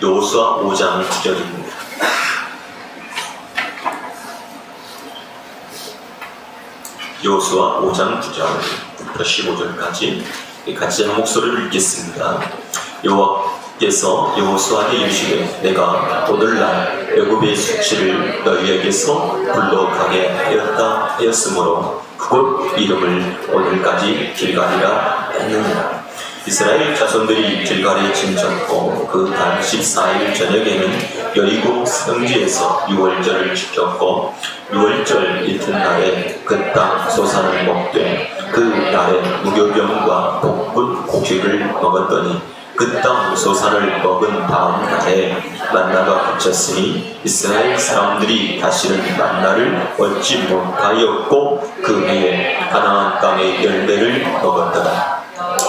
여호수아 5장 9절입니다. 여호수아 5장 9절부터 15절까지 같이 한 목소리를 읽겠습니다. 여호와께서 여호수아에게 이르시되 내가 오늘날 애굽의 수치를 너희에게서 불러가게 하였으므로 그곳 이름을 오늘까지 길갈이라 했느니라. 이스라엘 자손들이 길갈에 진쳤고 그 달 14일 저녁에는 여리고 성지에서 유월절을 지켰고 유월절 이튿날에 그 땅 소산을 먹되 그 날에 무교병과 볶은 고기를 먹었더니 그 땅 소산을 먹은 다음 날에 만나가 그쳤으니 이스라엘 사람들이 다시는 만나를 얻지 못하였고 그 해에 가나안 땅의 열매를 먹었더라.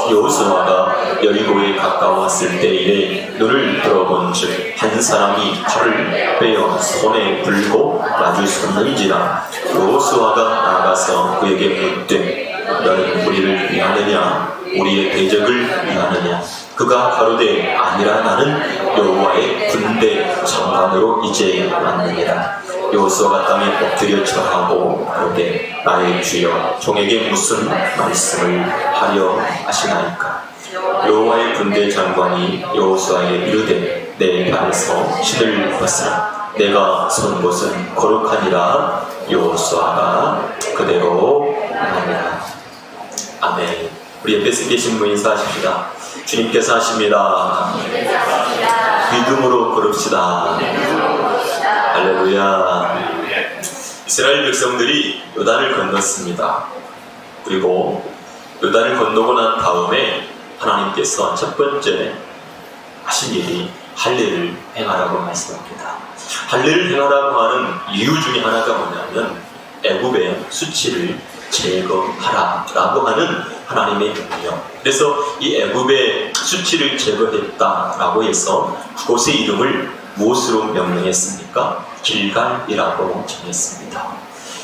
여호수아가 여리고에 가까웠을 때에 눈을 들어본즉 한 사람이 칼을 빼어 손에 불고 마주 섰는지라. 여호수아가 나아가서 그에게 묻되 너는 우리를 위하느냐 우리의 대적을 위하느냐. 그가 가로되 아니라 나는 여호와의 군대 장관으로 이제 왔느니라. 여호수아가 땅에 엎드려 절하고 그러되 나의 주여 종에게 무슨 말씀을 하려 하시나이까. 여호와의 군대 장관이 여호수아에게 이르되 내 발에서 신을 벗으라. 내가 선 곳은 거룩하니라. 여호수아가 그대로 하니라. 아멘. 우리 옆에 계신 분 인사하십시다. 주님께서 하십니다. 믿음으로 걸읍시다. 할렐루야. 이스라엘 백성들이 요단을 건넜습니다. 그리고 요단을 건너고 난 다음에 하나님께서 첫 번째 하신 일이 할례를 행하라고 말씀합니다. 할례를 행하라고 하는 이유 중에 하나가 뭐냐면 애굽의 수치를 제거하라라고 하는 하나님의 명령. 그래서 이 애굽의 수치를 제거했다라고 해서 그곳의 이름을 무엇으로 명명했습니까? 길갈이라고 정했습니다.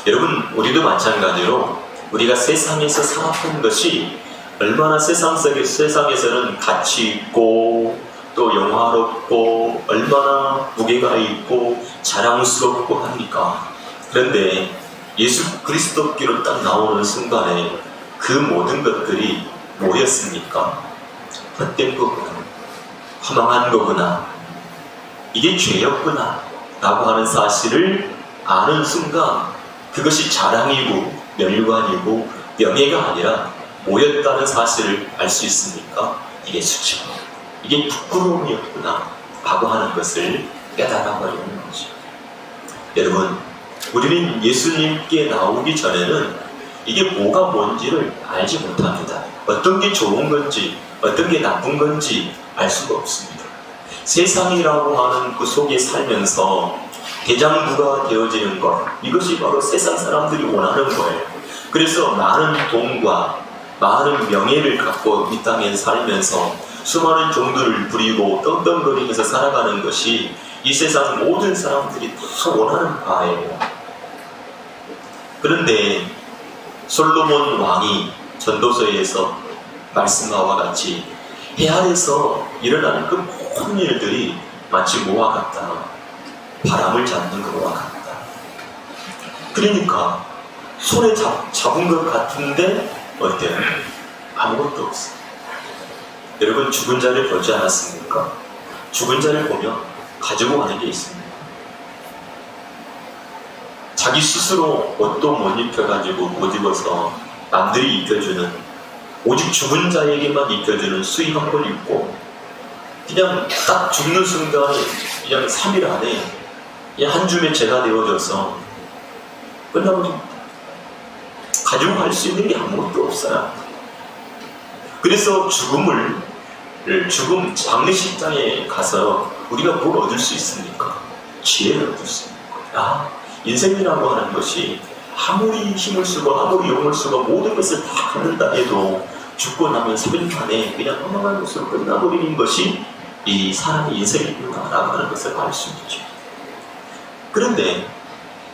여러분, 우리도 마찬가지로 우리가 세상에서 살아온 것이 얼마나 세상에서는 가치 있고 또 영화롭고 얼마나 무게가 있고 자랑스럽고 합니까? 그런데 예수 그리스도께로 딱 나오는 순간에 그 모든 것들이 뭐였습니까? 헛된 거구나, 허망한 거구나, 이게 죄였구나 라고 하는 사실을 아는 순간 그것이 자랑이고 멸관이고 명예가 아니라 뭐였다는 사실을 알 수 있습니까? 이게 수치고 이게 부끄러움이었구나 라고 하는 것을 깨달아버리는 거죠. 여러분, 우리는 예수님께 나오기 전에는 이게 뭐가 뭔지를 알지 못합니다. 어떤 게 좋은 건지 어떤 게 나쁜 건지 알 수가 없습니다. 세상이라고 하는 그 속에 살면서 대장부가 되어지는 것, 이것이 바로 세상 사람들이 원하는 거예요. 그래서 많은 돈과 많은 명예를 갖고 이 땅에 살면서 수많은 종들을 부리고 떵떵거리면서 살아가는 것이 이 세상 모든 사람들이 다 원하는 바예요. 그런데 솔로몬 왕이 전도서에서 말씀하와 같이 해 아래서 일어나는 그 모든 일들이 마치 뭐와 같다? 바람을 잡는 것과 같다. 그러니까 손에 잡은 것 같은데 어때요? 아무것도 없어요. 여러분, 죽은 자를 보지 않았습니까? 죽은 자를 보면 가지고 가는 게 있습니다. 자기 스스로 옷도 못 입혀가지고 못 입어서 남들이 입혀주는, 오직 죽은 자에게만 입혀주는 수의한 걸 입고 그냥 딱 죽는 순간에 그냥 3일 안에 그냥 한 줌의 죄가 되어져서 끝나버립니다. 가지고 갈 수 있는 게 아무것도 없어요. 그래서 죽음 장례식장에 가서 우리가 뭘 얻을 수 있습니까? 지혜를 얻을 수 있는 거예요. 인생이라고 하는 것이 아무리 힘을 쓰고 아무리 용을 쓰고 모든 것을 다 갖는다 해도 죽고 나면 3일 만에 그냥 허망한 것으로 끝나버리는 것이 이 사람의 인생이구나라고 하는 것을 알 수 있죠. 그런데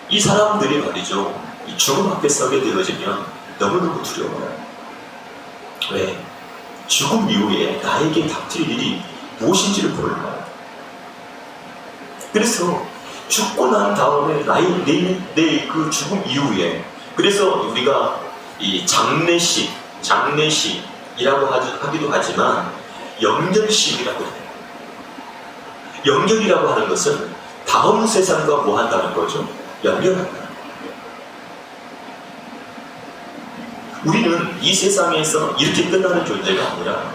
이 사람들이 말이죠, 이 죽음 앞에 서게 되어지면 너무너무 두려워요. 왜? 죽음 이후에 나에게 닥칠 일이 무엇인지를 몰라요. 그래서 죽고 난 다음에 내 그 죽음 이후에, 그래서 우리가 이 장례식이라고 하기도 하지만 영절식이라고 해요. 영절이라고 하는 것은 다음 세상과 뭐 한다는 거죠? 연결한다. 우리는 이 세상에서 이렇게 끝나는 존재가 아니라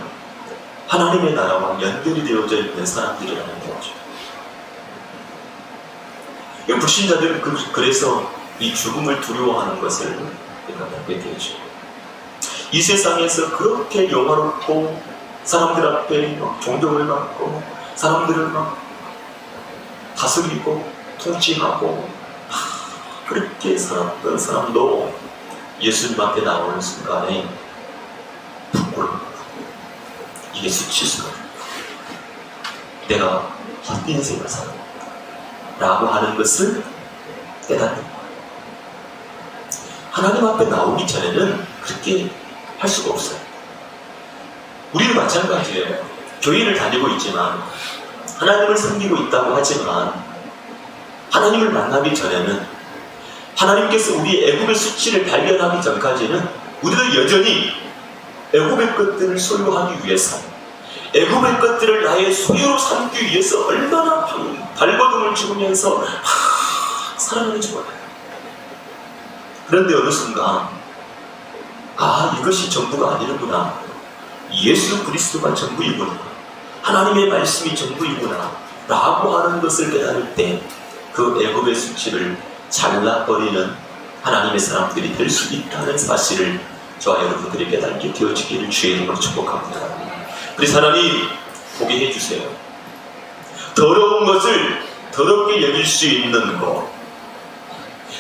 하나님의 나라와 연결이 되어져 있는 사람들이라는 거죠. 불신자들은 그래서 이 죽음을 두려워하는 것을 우리가 보게 되죠. 이 세상에서 그렇게 영화롭고 사람들 앞에 막 존경을 받고 사람들을 막 다스리고 통치하고 그렇게 살았던 사람도 예수님 앞에 나오는 순간에 부끄러워. 이게 수치스러워. 내가 헛인생을 살았다 라고 하는 것을 깨닫는 거예요. 하나님 앞에 나오기 전에는 그렇게 할 수가 없어요. 우리도 마찬가지예요. 교회를 다니고 있지만 하나님을 섬기고 있다고 하지만 하나님을 만나기 전에는, 하나님께서 우리 애굽의 수치를 발견하기 전까지는 우리도 여전히 애굽의 것들을 소유하기 위해서, 애굽의 것들을 나의 소유로 삼기 위해서 얼마나 발버둥을 치면서 살아가는지 몰라요. 그런데 어느 순간 이것이 전부가 아니구나, 예수 그리스도가 전부이구나, 하나님의 말씀이 전부이구나 라고 하는 것을 깨달을 때 그 애굽의 수치를 잘라버리는 하나님의 사람들이 될 수 있다는 사실을 저와 여러분들이 깨닫게 되어지기를 주의 이름으로 축복합니다. 그래서 하나님 보게 해주세요. 더러운 것을 더럽게 여길 수 있는 것,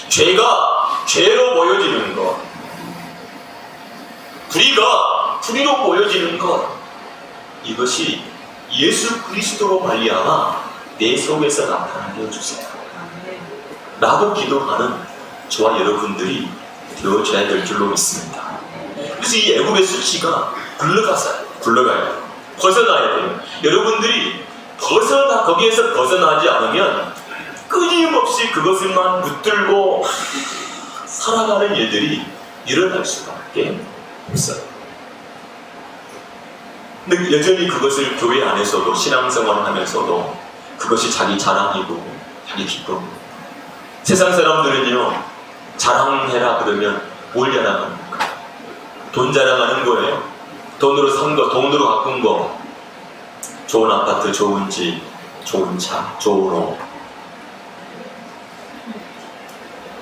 죄가 죄로 보여지는 것, 불의가 불의로 보여지는 것, 이것이 예수 그리스도로 말미암아 내 속에서 나타나게 해주세요 라고 기도하는 저와 여러분들이 되어져야 될 줄로 믿습니다. 그래서 이 애굽의 수치가 굴러가요. 벗어나야 돼요. 여러분들이 거기에서 벗어나지 않으면 끊임없이 그것을만 붙들고 살아가는 일들이 일어날 수밖에 없어요. 근데 여전히 그것을 교회 안에서도 신앙생활을 하면서도 그것이 자기 자랑이고 자기 기쁨. 세상 사람들은요, 자랑해라 그러면 뭘 자랑합니까? 돈 자랑하는 거예요. 돈으로 산 거, 돈으로 바꾼 거, 좋은 아파트, 좋은 집, 좋은 차, 좋은 옷.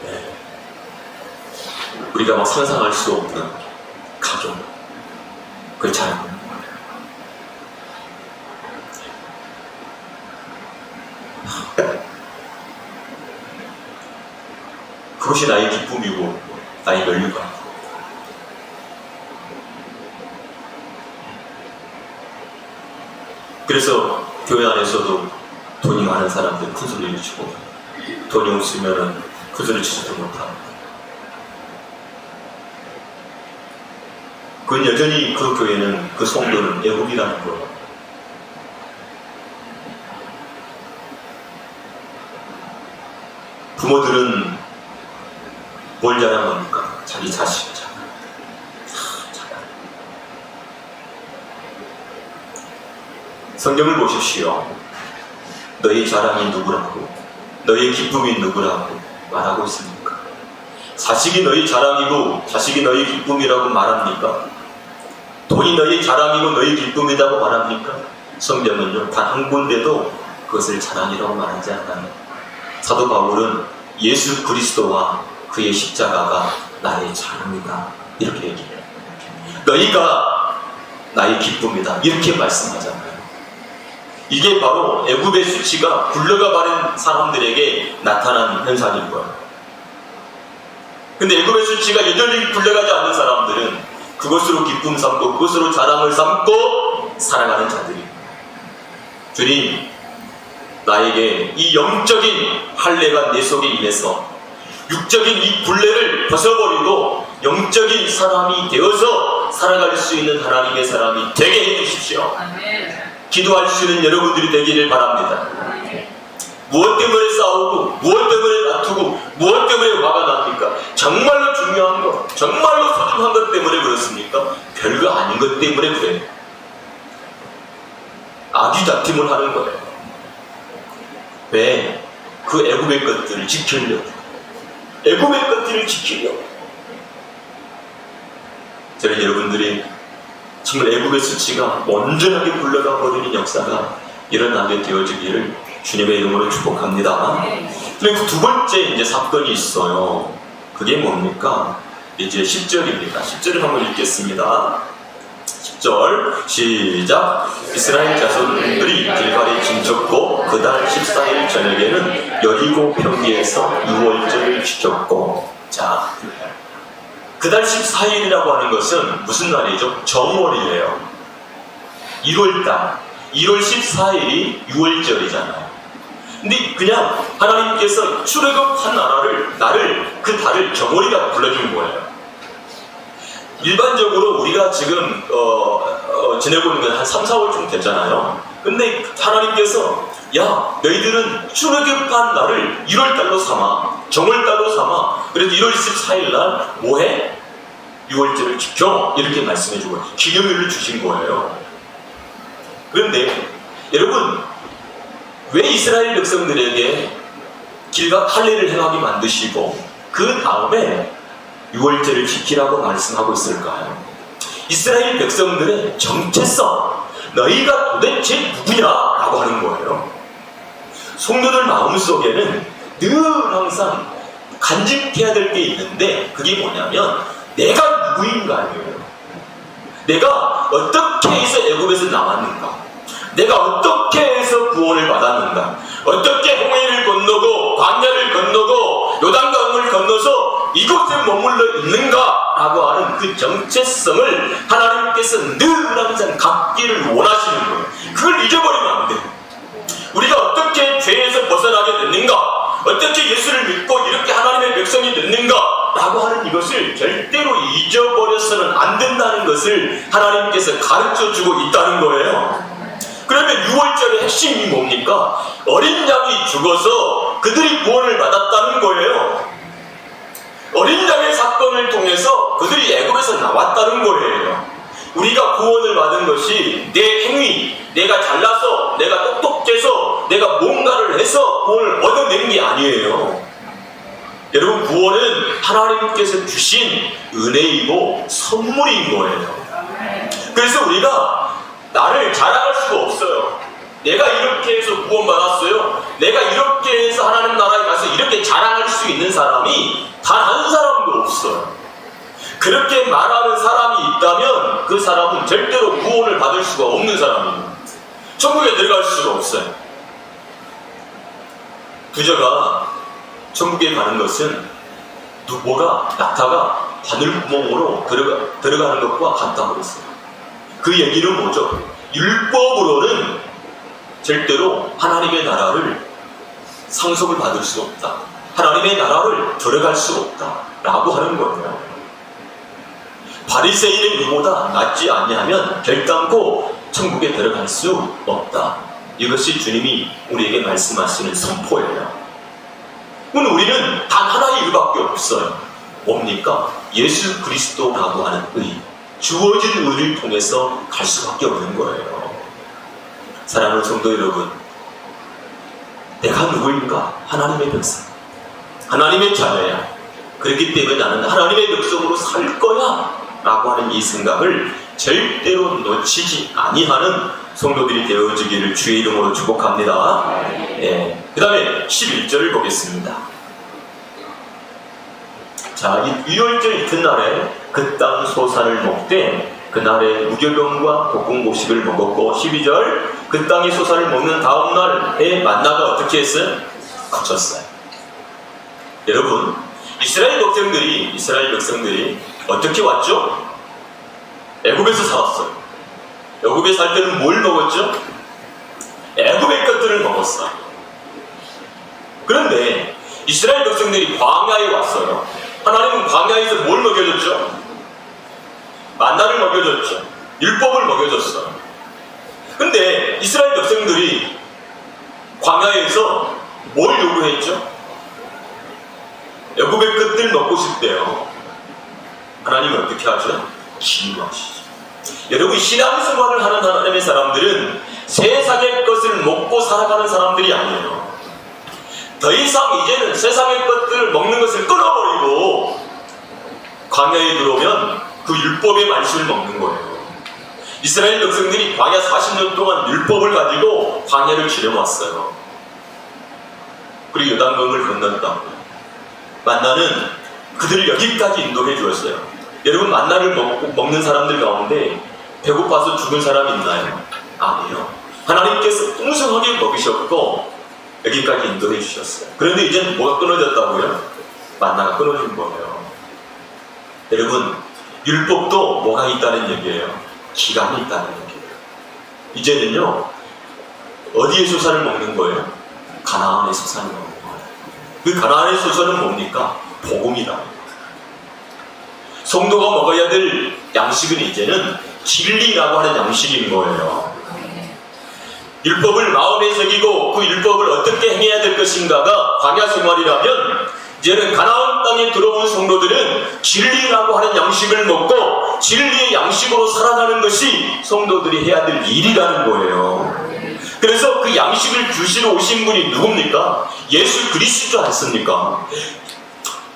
네. 우리가 막 상상할 수 없는 가족, 그걸 자랑합니다. 그것이 나의 기쁨이고 나의 멸류관. 그래서 교회 안에서도 돈이 많은 사람들 큰 소리를 치고, 돈이 없으면 큰 소리를 치지도 못합니다. 그건 여전히 그 교회는, 그 성도는 애국이라는 거예요. 부모들은 뭘 자랑합니까? 자기 자식을 자랑. 성경을 보십시오. 너희 자랑이 누구라고, 너희 기쁨이 누구라고 말하고 있습니까? 자식이 너희 자랑이고 자식이 너희 기쁨이라고 말합니까? 돈이 너희 자랑이고 너희 기쁨이라고 말합니까? 성경은요, 단 한 군데도 그것을 자랑이라고 말하지 않아요. 사도 바울은 예수 그리스도와 그의 십자가가 나의 자랑이다 이렇게 얘기해요. 너희가 나의 기쁨이다 이렇게 말씀하잖아요. 이게 바로 애굽의 수치가 굴러가 버린 사람들에게 나타난 현상인 거예요. 근데 애굽의 수치가 여전히 굴러가지 않는 사람들은 그것으로 기쁨 삼고 그것으로 자랑을 삼고 살아가는 자들이에요. 주님, 나에게 이 영적인 할례가 내 속에 임해서 육적인 이 굴레를 벗어버리고 영적인 사람이 되어서 살아갈 수 있는 하나님의 사람이 되게 해주십시오. 기도할 수 있는 여러분들이 되기를 바랍니다. 무엇 때문에 싸우고 무엇 때문에 다투고 무엇 때문에 화가 납니까? 정말로 중요한 것, 정말로 소중한 것 때문에 그렇습니까? 별거 아닌 것 때문에 그래요. 아기 다툼을 하는 거예요. 왜? 그 애굽의 것들을 지키려고. 애굽의 것들을 지키려고. 저는 여러분들이 정말 애굽의 수치가 온전하게 굴러가 버리는 역사가 일어나게 되어지기를 주님의 이름으로 축복합니다. 그리고 두 번째 이제 사건이 있어요. 그게 뭡니까? 이제 10절입니다. 10절을 한번 읽겠습니다. 10절 시작. 이스라엘 자손들이 길갈에 진쳤고 그달 14일 저녁에는 여리고 평지에서 유월절을 지켰고. 자, 그달 14일이라고 하는 것은 무슨 날이죠? 정월이에요. 1월달 1월 14일이 유월절이잖아요. 근데 그냥 하나님께서 출애굽한 나를 그 달을 정월이라고 불러준 거예요. 일반적으로 우리가 지금 지내고 있는 건 한 3, 4월쯤 됐잖아요. 근데 하나님께서 야, 너희들은 출애굽한 날을 1월달로 삼아, 정월달로 삼아. 그래서 1월 14일 날 뭐해? 유월절을 지켜. 이렇게 말씀해주고 기념일을 주신 거예요. 그런데 여러분, 왜 이스라엘 백성들에게 길가 할례를 행하게 만드시고 그 다음에 유월절을 지키라고 말씀하고 있을까요? 이스라엘 백성들의 정체성, 너희가 도대체 누구냐? 라고 하는 거예요. 성도들 마음속에는 늘 항상 간직해야 될 게 있는데 그게 뭐냐면 내가 누구인가예요. 내가 어떻게 해서 애굽에서 나왔는가? 내가 어떻게 해서 구원을 받았는가? 어떻게 홍해를 건너고 광야를 건너고 요단강을 건너서 이곳에 머물러 있는가? 라고 하는 그 정체성을 하나님께서 늘 항상 갖기를 원하시는 거예요. 그걸 잊어버리면 안 돼요. 우리가 어떻게 죄에서 벗어나게 됐는가? 어떻게 예수를 믿고 이렇게 하나님의 백성이 됐는가? 라고 하는 이것을 절대로 잊어버려서는 안 된다는 것을 하나님께서 가르쳐주고 있다는 거예요. 그러면 6월절의 핵심이 뭡니까? 어린 양이 죽어서 그들이 구원을 받았다는 거예요. 어린 양의 사건을 통해서 그들이 애굽에서 나왔다는 거예요. 우리가 구원을 받은 것이 내 행위, 내가 잘나서, 내가 똑똑해서, 내가 뭔가를 해서 구원을 얻어낸 게 아니에요. 여러분, 구원은 하나님께서 주신 은혜이고 선물인 거예요. 그래서 우리가 나를 자랑할 수가 없어요. 내가 이렇게 해서 구원받았어요. 내가 이렇게 해서 하나님 나라에 가서 이렇게 자랑할 수 있는 사람이 단 한 사람도 없어요. 그렇게 말하는 사람이 있다면 그 사람은 절대로 구원을 받을 수가 없는 사람이에요. 천국에 들어갈 수가 없어요. 부자가 천국에 가는 것은 낙타가 바늘구멍으로 들어가는 것과 같다고 그랬어요. 그 얘기는 뭐죠? 율법으로는 절대로 하나님의 나라를 상속을 받을 수 없다. 하나님의 나라를 들어갈 수 없다. 라고 하는 거예요. 바리새인의 의보다 낫지 않냐면 결단코 천국에 들어갈 수 없다. 이것이 주님이 우리에게 말씀하시는 선포예요. 그럼 우리는 단 하나의 의밖에 없어요. 뭡니까? 예수 그리스도라고 하는 의. 주어진 의를 통해서 갈 수밖에 없는 거예요. 사랑하는 성도 여러분, 내가 누구인가? 하나님의 백성, 하나님의 자녀야. 그렇기 때문에 나는 하나님의 백성으로 살 거야 라고 하는 이 생각을 절대로 놓치지 아니하는 성도들이 되어지기를 주의 이름으로 축복합니다. 그 다음에 11절을 보겠습니다. 자, 이 유월절 이튿날에 그 땅 소산을 먹되 그날에 무교병과 볶음곡식을 먹었고, 12절 그 땅이 소산을 먹는 다음날에 만나가 어떻게 했어요? 거쳤어요. 여러분, 이스라엘 백성들이 어떻게 왔죠? 애굽에서 살았어요. 애굽에 살 때는 뭘 먹었죠? 애굽의 것들을 먹었어요. 그런데 이스라엘 백성들이 광야에 왔어요. 하나님은 광야에서 뭘 먹여줬죠? 만나를 먹여줬죠. 율법을 먹여줬어요. 근데 이스라엘 백성들이 광야에서 뭘 요구했죠? 애굽의 것들 먹고 싶대요. 하나님은 어떻게 하죠? 기뻐하시죠. 여러분, 신앙생활을 하는 하나님의 사람들은 세상의 것을 먹고 살아가는 사람들이 아니에요. 더 이상 이제는 세상의 것들을 먹는 것을 끊어버리고 광야에 들어오면 그 율법의 말씀을 먹는 거예요. 이스라엘 백성들이 광야 40년 동안 율법을 가지고 광야를 지내왔어요. 그리고 요단강을 건넜다. 만나는 그들을 여기까지 인도해 주었어요. 여러분, 만나를 먹는 사람들 가운데 배고파서 죽은 사람이 있나요? 아니에요. 하나님께서 풍성하게 먹이셨고 여기까지 인도해 주셨어요. 그런데 이제는 뭐가 끊어졌다고요? 만나가 끊어진 거예요. 여러분, 율법도 뭐가 있다는 얘기예요? 기간이 있다는 얘기예요. 이제는요, 어디에 소산을 먹는 거예요? 가나안의 소산을 먹는 거예요. 그 가나안의 소산은 뭡니까? 복음이다. 성도가 먹어야 될 양식은 이제는 진리라고 하는 양식인 거예요. 율법을 마음에 새기고 그 율법을 어떻게 행해야 될 것인가가 광야 생활이라면, 이제는 가나안 땅에 들어온 성도들은 진리라고 하는 양식을 먹고 진리의 양식으로 살아가는 것이 성도들이 해야 될 일이라는 거예요. 그래서 그 양식을 주시러 오신 분이 누굽니까? 예수 그리스도 않습니까?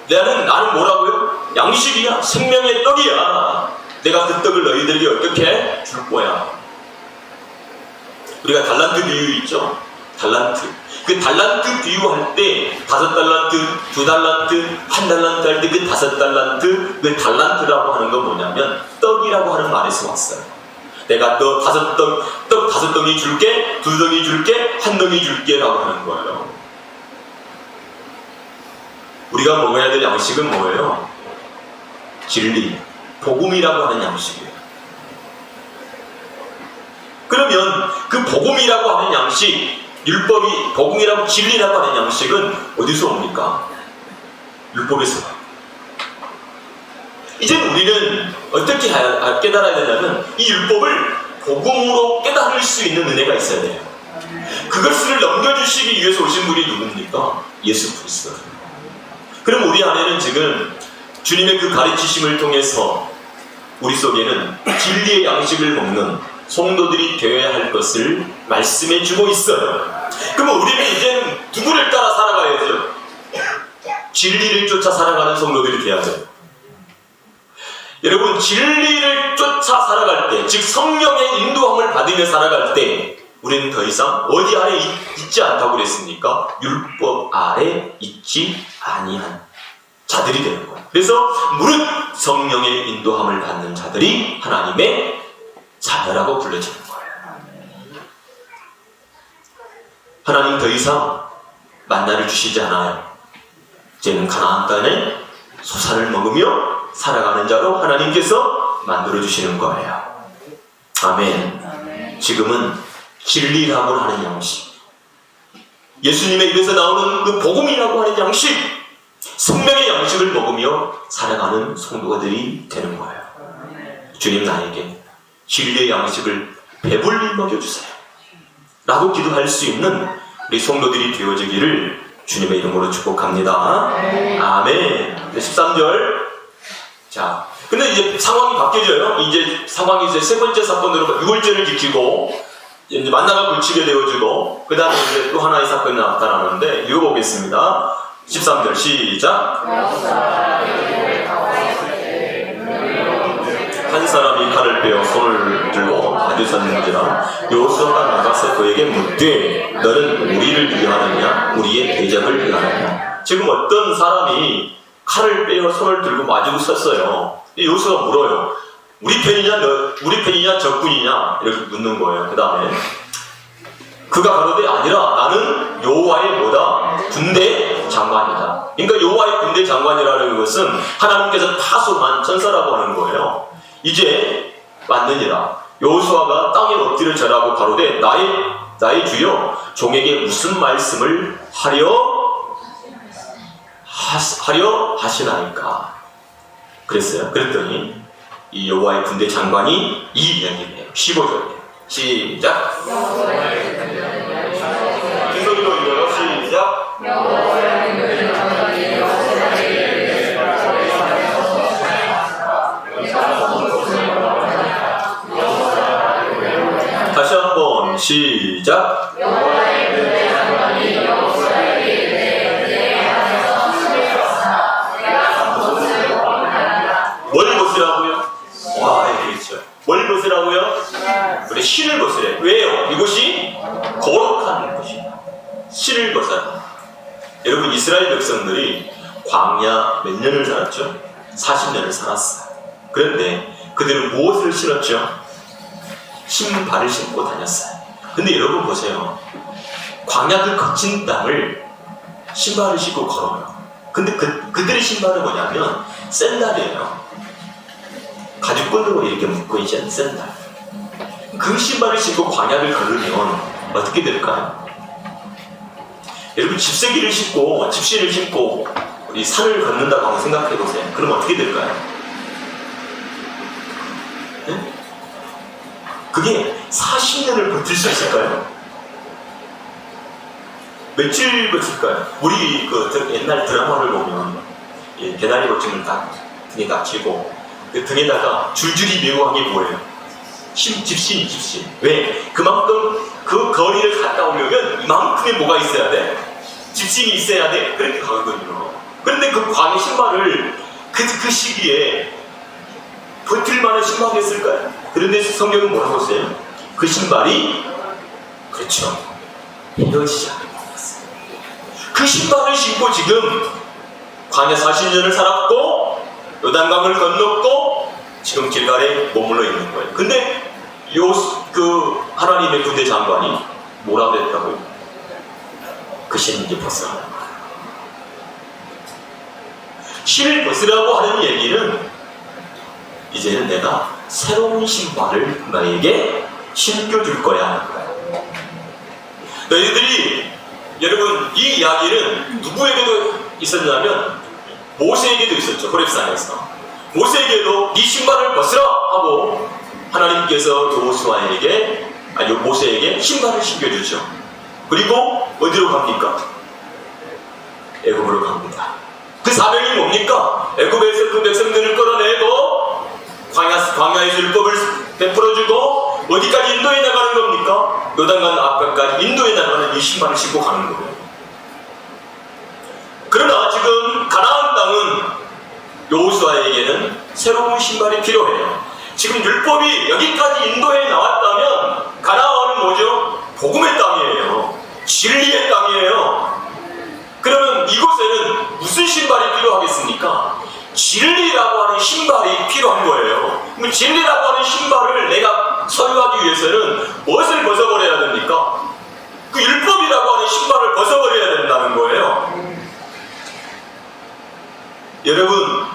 나는 뭐라고요? 양식이야, 생명의 떡이야. 내가 그 떡을 너희들에게 어떻게 줄 거야. 우리가 달란트 비유 있죠? 달란트. 그 달란트 비유할 때 5달란트, 2달란트, 1달란트 할 때 그 5달란트, 그 달란트라고 하는 건 뭐냐면 떡이라고 하는 말에서 왔어요. 내가 너 5덩이 줄게, 2덩이 줄게, 1덩이 줄게 라고 하는 거예요. 우리가 먹어야 될 양식은 뭐예요? 진리, 복음이라고 하는 양식이에요. 그러면 그 복음이라고 하는 양식, 율법이 복음이라고 진리라고 하는 양식은 어디서 옵니까? 율법에서. 이제 우리는 어떻게 깨달아야 되냐면 이 율법을 복음으로 깨달을 수 있는 은혜가 있어야 돼요. 그것을 넘겨주시기 위해서 오신 분이 누굽니까? 예수 그리스도. 그럼 우리 안에는 지금 주님의 그 가르치심을 통해서 우리 속에는 진리의 양식을 먹는 성도들이 되어야 할 것을 말씀해 주고 있어요. 그러면 우리는 이제는 누구를 따라 살아가야죠? 진리를 쫓아 살아가는 성도들이 되어야죠. 여러분, 진리를 쫓아 살아갈 때, 즉 성령의 인도함을 받으며 살아갈 때 우리는 더 이상 어디 아래 있지 않다고 그랬습니까? 율법 아래 있지 아니한 자들이 되는 거예요. 그래서 무릇 성령의 인도함을 받는 자들이 하나님의 자녀라고 불러지는 거예요. 하나님 더 이상 만나를 주시지 않아요. 이제는 가나안 땅에 소사를 먹으며 살아가는 자로 하나님께서 만들어주시는 거예요. 아멘. 지금은 진리라고 하는 양식, 예수님의 입에서 나오는 그 복음이라고 하는 양식, 생명의 양식을 먹으며 살아가는 성도들이 되는 거예요. 주님, 나에게 진리의 양식을 배불리 먹여주세요 라고 기도할 수 있는 우리 성도들이 되어지기를 주님의 이름으로 축복합니다. 아멘. 13절. 자, 근데 이제 상황이 바뀌어져요. 이제 상황이 이제 세 번째 사건으로 6월절을 지키고 이제 만나가 굴치게 되어지고 그 다음에 이제 또 하나의 사건이 나타나는데 읽어보겠습니다. 13절 시작. 한 사람이 칼을 빼어 손을 들고 가두었는지라 여호수아가 나가서 그에게 묻되 너는 우리를 위하느냐 우리의 대적을 위하느냐. 지금 어떤 사람이 칼을 빼어 손을 들고 마주고 섰어요. 여호수아가 물어요. 우리 편이냐 적군이냐 이렇게 묻는 거예요. 그 다음에 그가 가로되 아니라 나는 여호와의 뭐다? 군대 장관이다. 그러니까 여호와의 군대 장관이라는 것은 하나님께서 파송한 천사라고 하는 거예요. 이제 맞느니라. 여호수아가 땅에 엎드려 절하고 가로되 나의 주여 종에게 무슨 말씀을 하려 하시나이까. 그랬어요. 그랬더니 이 여호와의 군대 장관이 이 이야기네요. 15절이에요. 시작. 큰 소리로 읽어요. 시작. 시작. 여호와의 군대 장관이 여호수아에게 이르되 내 안에서 술을 벗으라. 내가 그것을 범하리라. 뭘 벗으라고요? 와, 알겠죠. 뭘 벗으라고요? 우리 신을 벗으래. 왜요? 이곳이 거룩한 곳이다. 신을 벗어라. 여러분, 이스라엘 백성들이 광야 몇 년을 살았죠? 40년을 살았어요. 그런데 그들은 무엇을 신었죠? 신발을 신고 다녔어요. 근데 여러분 보세요. 광야를 거친 땅을 신발을 신고 걸어요. 근데 그들의 신발은 뭐냐면 샌들이에요. 가죽끈으로 이렇게 묶고 있는 샌들. 그 신발을 신고 광야를 걸으면 어떻게 될까요? 여러분, 집세기를 신고 집신을 신고 이 산을 걷는다고 한번 생각해 보세요. 그럼 어떻게 될까요? 네? 그게 40년을 버틸 수 있을까요? 며칠 버틸까요? 우리 그 옛날 드라마를 보면 개다리 버튼을 딱 등에 닥치고 그 등에다가 줄줄이 메고 한 게 뭐예요? 집신. 왜? 그만큼 그 거리를 갔다 오려면 이만큼의 뭐가 있어야 돼? 집신이 있어야 돼? 그렇게 가거든요. 그런데 그 광의 신발을 그 시기에 버틸 만한 신발이 있을까요? 그런데 성경은 뭐라고 했어요? 그 신발이, 그렇죠, 헤어지지 않는 거였어요. 그 신발을 신고 지금 광야 40년을 살았고 요단강을 건넜고 지금 길갈에 머물러 있는 거예요. 근데 그 하나님의 군대 장관이 뭐라 그랬다고요? 그 신을 이제 벗으라는 거예요. 신을 벗으라고 하는 얘기는 이제는 내가 새로운 신발을 너에게 신겨줄 거야 하는 거예요. 너희들이, 여러분, 이 이야기는 누구에게도 있었냐면 모세에게도 있었죠. 호렙산에서 모세에게도 네 신발을 벗으라 하고 하나님께서 모세에게 신발을 신겨주죠. 그리고 어디로 갑니까? 애굽으로 갑니다. 그 사명이 뭡니까? 애굽에서 그 백성들을 끌어내고 광야에서 율법을 베풀어주고 어디까지 인도에 나가는 겁니까? 요단강 앞까지 인도에 나가는 이 신발을 신고 가는 거예요. 그러나 지금 가나안 땅은 여호수아에게는 새로운 신발이 필요해요. 지금 율법이 여기까지 인도에 나왔다면 가나안은 뭐죠? 복음의 땅이에요. 진리의 땅이에요. 그러면 이곳에는 무슨 신발이 필요하겠습니까? 진리라고 하는 신발이 필요한 거예요. 그럼 진리라고 하는 신발을 내가 소유하기 위해서는 무엇을 벗어버려야 됩니까? 그 율법이라고 하는 신발을 벗어버려야 된다는 거예요. 여러분,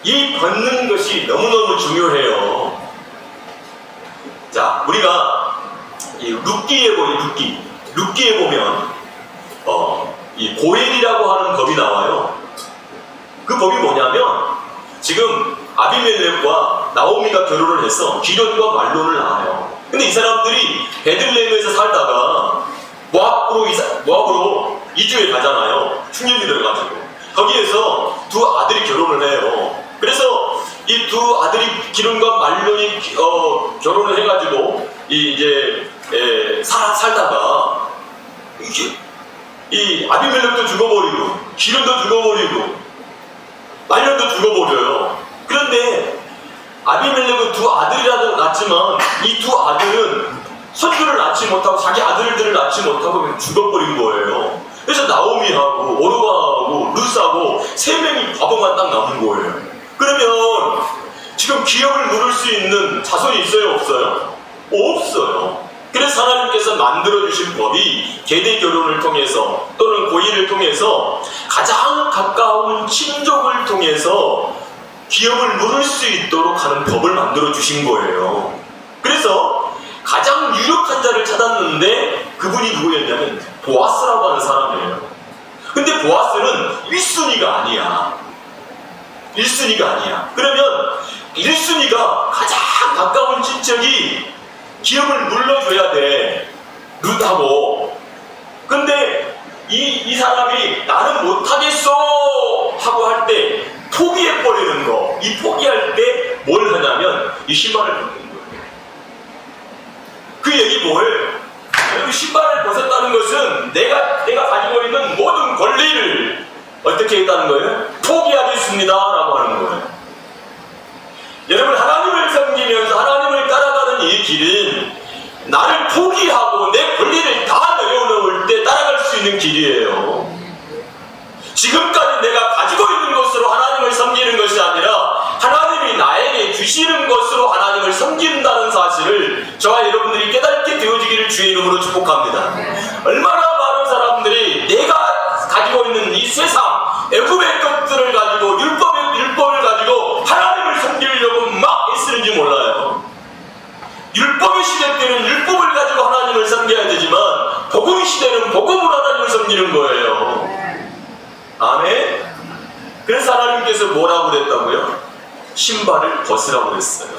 이 벗는 것이 너무너무 중요해요. 자, 우리가 이 룻기에 보면 이 고엘이라고 하는 법이 나와요. 그 법이 뭐냐면 지금 아비멜렉과 나오미가 결혼을 해서 기련과 말론을 낳아요. 근데 이 사람들이 베들레헴에서 살다가 모압으로 이주해 가잖아요. 흉년이 들어가지고 거기에서 두 아들이 결혼을 해요. 그래서 이 두 아들이 기련과 말론이 결혼을 해가지고 이제 살다가 이 아비멜렉도 죽어버리고 기련도 죽어버리고 말년도 죽어버려요. 그런데 아비멜렉은 두 아들이라도 낳지만 이 두 아들은 손주를 낳지 못하고 자기 아들들을 낳지 못하고 그냥 죽어버린 거예요. 그래서 나오미하고 오르바하고 룻하고 세 명이 과부만 딱 남은 거예요. 그러면 지금 기업을 누릴 수 있는 자손이 있어요? 없어요? 없어요. 그래서 하나님께서 만들어주신 법이 계대 결혼을 통해서 또는 고의를 통해서 가장 가까운 친족을 통해서 기업을 누릴 수 있도록 하는 법을 만들어주신 거예요. 그래서 가장 유력한 자를 찾았는데 그분이 누구였냐면 보아스라고 하는 사람이에요. 근데 보아스는 1순위가 아니야. 1순위가 아니야. 그러면 1순위가 가장 가까운 친척이 기업을 물러줘야 돼. 룻하고. 근데 이 사람이 나는 못하겠어 하고 할 때 포기해버리는 거. 이 포기할 때 뭘 하냐면 이 신발을 벗는 거예요. 그 얘기 뭐예요? 신발을 벗었다는 것은 내가 가지고 있는 모든 권리를 어떻게 했다는 거예요? 포기하겠습니다 라고 하는 거예요. 여러분, 하나님을 섬기면서 하나님을 따라가는 이 길은 나를 포기하고 내 권리를 다 내려놓을 때 따라갈 수 있는 길이에요. 지금까지 내가 가지고 있는 것으로 하나님을 섬기는 것이 아니라 하나님이 나에게 주시는 것으로 하나님을 섬긴다는 사실을 저와 여러분들이 깨닫게 되어지기를 주의 이름으로 축복합니다. 얼마나 많은 사람들이 내가 가지고 있는 이 세상 애굽의 것들을 가지고 율법을 가지고 하나님을 섬기려고 막 애쓰는지 몰라요. 율법의 시대 때는 율법을 가지고 하나님을 섬겨야 되지만 복음 시대는 복음으로 하나님을 섬기는 거예요. 아멘. 그래서 하나님께서 뭐라고 그랬다고요? 신발을 벗으라고 그랬어요.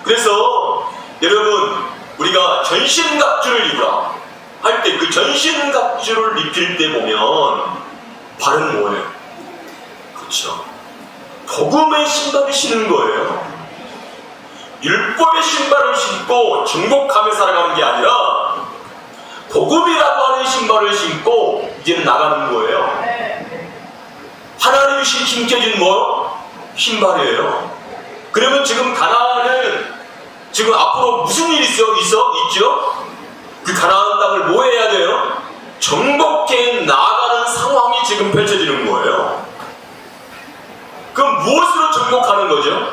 그래서 여러분, 우리가 전신갑주를 입으라 할 때 그 전신갑주를 입힐 때 보면 발은 뭐예요? 그렇죠. 복음의 신발을 신는 거예요. 율법의 신발을 신고 정복하며 살아가는 게 아니라 복음이라고 하는 신발을 신고 이제는 나가는 거예요. 하나님이 신겨진 뭐? 신발이에요. 그러면 지금 가나안은 지금 앞으로 무슨 일이 있죠? 그 가나안 땅을 뭐 해야 돼요? 정복해 나가는 상황이 지금 펼쳐지는 거예요. 그럼 무엇으로 정복하는 거죠?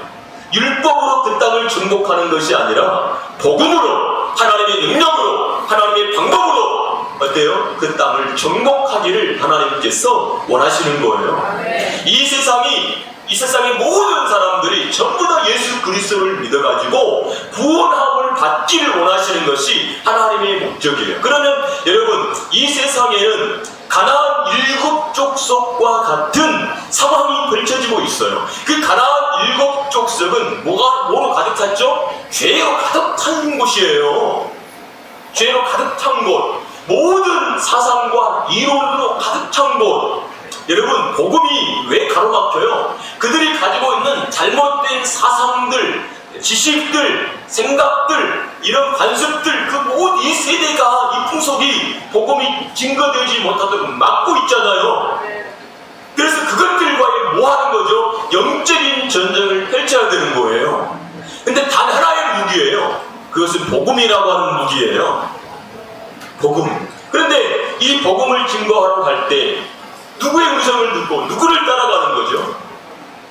율법으로 그 땅을 정복하는 것이 아니라 복음으로, 하나님의 능력으로, 하나님의 방법으로 어때요? 그 땅을 정복하기를 하나님께서 원하시는 거예요. 이 세상의 모든 사람들이 전부 다 예수 그리스도를 믿어가지고 구원함을 받기를 원하시는 것이 하나님의 목적이에요. 그러면 여러분, 이 세상에는 가나안 7 족속과 같은 상황이 펼쳐지고 있어요. 그 가나안 7 족속은 뭐로 가득 찼죠? 죄로 가득 찬 곳이에요. 죄로 가득 찬 곳, 모든 사상과 이론으로 가득 찬 곳. 여러분, 복음이 왜 가로막혀요? 그들이 가지고 있는 잘못된 사상들, 지식들, 생각들, 이런 관습들, 그 모든 이 세대가, 이 풍속이 복음이 증거되지 못하도록 막고 있잖아요. 그래서 그것들과의 뭐 하는 거죠? 영적인 전쟁을 펼쳐야 되는 거예요. 근데 단 하나의 무기예요. 그것은 복음이라고 하는 무기예요. 복음. 그런데 이 복음을 증거하러 갈 때 누구의 음성을 듣고 누구를 따라가는 거죠?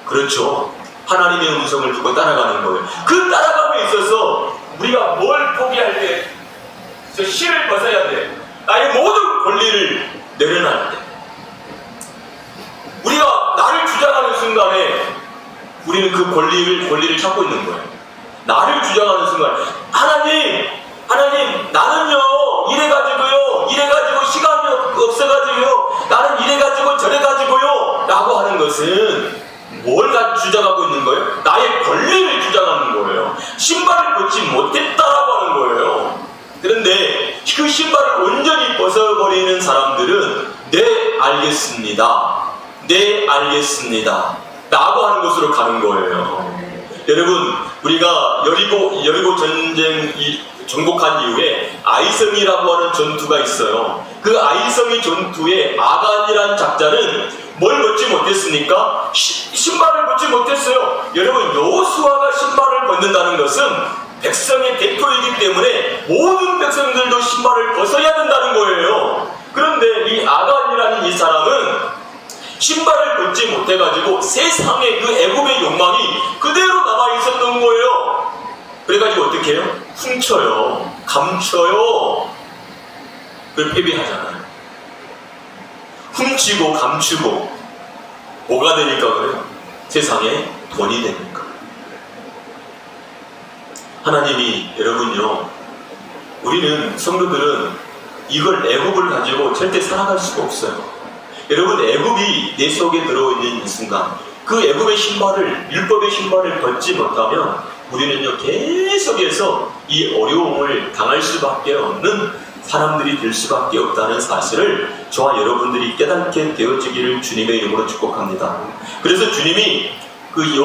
그렇죠. 하나님의 음성을 듣고 따라가는 거예요. 그 따라감에 있어서 우리가 뭘 포기할 때, 저 실을 벗어야 돼. 나의 모든 권리를 내려놔야 돼. 우리가 나를 주장하는 순간에 우리는 그 권리를 찾고 있는 거예요. 나를 주장하는 순간, 하나님, 나는요, 이래가지고 시간이 없어가지고요, 나는 이래가지고 저래가지고요, 라고 하는 것은 뭘 주장하고 있는 거예요? 나의 권리를 주장하는 거예요. 신발을 벗지 못했다라고 하는 거예요. 그런데 그 신발을 온전히 벗어버리는 사람들은 네, 알겠습니다 라고 하는 곳으로 가는 거예요. 여러분, 우리가 여리고 전쟁이 정복한 이후에 아이성이라고 하는 전투가 있어요. 그 아이성의 전투에 아간이라는 작자는 뭘 벗지 못했습니까? 신발을 벗지 못했어요. 여러분, 여호수아가 신발을 벗는다는 것은 백성의 대표이기 때문에 모든 백성들도 신발을 벗어야 된다는 거예요. 그런데 이 아간이라는 이 사람은 신발을 벗지 못해가지고 세상의 그 애굽의 욕망이 그대로 남아있었던 거예요. 그래가지고 어떻게 해요? 훔쳐요. 감춰요. 그걸 패배하잖아요. 훔치고 감추고 뭐가 되니까 그래요? 세상에 돈이 되니까. 하나님이, 여러분요, 우리는 성도들은 이걸 애굽을 가지고 절대 살아갈 수가 없어요. 여러분, 애굽이 내 속에 들어있는 이 순간, 그 애굽의 신발을, 율법의 신발을 벗지 못하면 우리는요, 계속해서 이 어려움을 당할 수밖에 없는 사람들이 될 수밖에 없다는 사실을 저와 여러분들이 깨닫게 되어지기를 주님의 이름으로 축복합니다. 그래서 주님이 그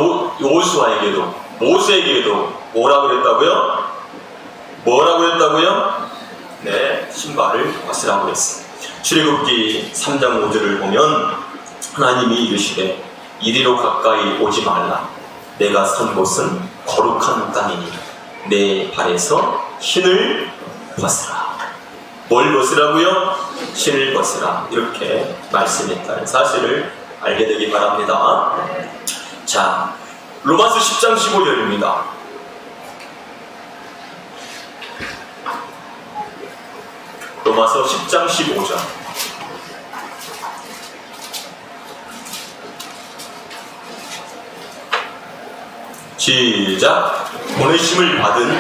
여호수아에게도, 모세에게도 뭐라고 그랬다고요? 내 신발을 벗으라고 했습니다. 출애굽기 3장 5절을 보면 하나님이 이르시되 이리로 가까이 오지 말라. 내가 선 곳은 거룩한 땅이니 내 발에서 신을 벗으라. 뭘 벗으라고요? 신을 벗으라. 이렇게 말씀했다는 사실을 알게 되기 바랍니다. 자, 로마서 10장 15절입니다. 로마서 10장 15절. 시작. 보내심을 받은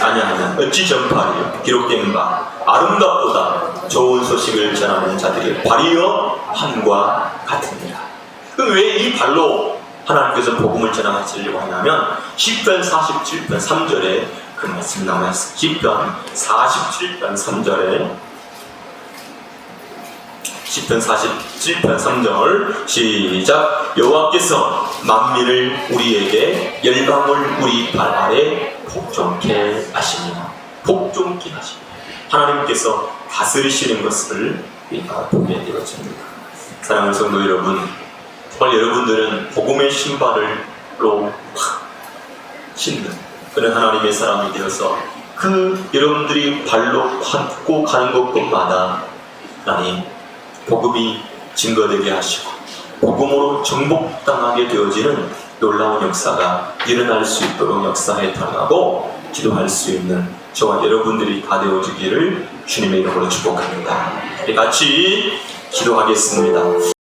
아냐하면 어찌 전파하리요. 기록된 바 아름답도다 좋은 소식을 전하는 자들의 발이여 함과 같으니라. 그럼 왜 이 발로 하나님께서 복음을 전하시려고 하냐면 시편 47편 3절에 그 말씀 나와 있습니다. 시편 47편 3절에 시편 47편 3절 시작. 여호와께서 만민을 우리에게 열방을 우리 발 아래 복종케 하시니라. 복종케 하시니라. 하나님께서 다스리시는 것을 우리가 보게 되어집니다. 사랑하는 성도 여러분, 정말 여러분들은 복음의 신발로 신는 그런 하나님의 사람이 되어서 그 여러분들이 발로 밟고 가는 곳곳마다 하나님 복음이 증거되게 하시고 복음으로 정복당하게 되어지는 놀라운 역사가 일어날 수 있도록 역사에 당하고 기도할 수 있는 저와 여러분들이 다 되어지기를 주님의 이름으로 축복합니다. 우리 같이 기도하겠습니다.